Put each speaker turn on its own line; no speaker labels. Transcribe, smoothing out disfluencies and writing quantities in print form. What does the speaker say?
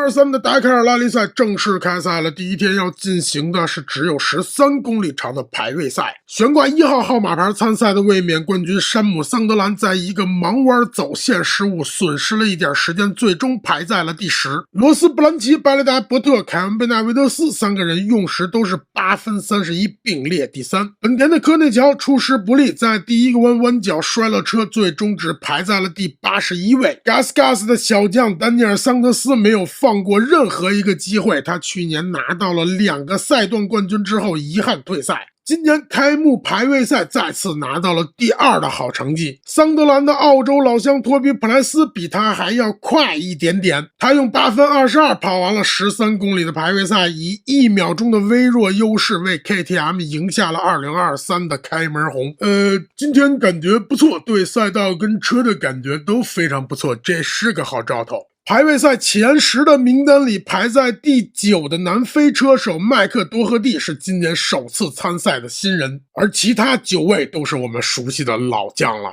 2023的达喀尔拉力赛正式开赛了。第一天要进行的是只有13公里长的排位赛。悬挂1号号码牌参赛的卫冕冠军山姆·桑德兰在一个盲弯走线失误，损失了一点时间，最终排在了第10。罗斯·布兰奇、巴雷达·伯特、凯文·贝纳维德斯3个人用时都是8分31，并列第3。本田的科内乔出师不利，在第一个弯角摔了车，最终只排在了第81位。Gas 的小将丹尼尔·桑德斯没有放过任何一个机会，他去年拿到了2个赛段冠军之后遗憾退赛，今年开幕排位赛再次拿到了第2的好成绩。桑德兰的澳洲老乡托比·普莱斯比他还要快一点点，他用8分22跑完了13公里的排位赛，以1秒钟的微弱优势为 KTM 赢下了2023的开门红。今天感觉不错，对赛道跟车的感觉都非常不错，这是个好兆头。排位赛前10的名单里，排在第9的南非车手麦克多赫蒂是今年首次参赛的新人，而其他9位都是我们熟悉的老将了。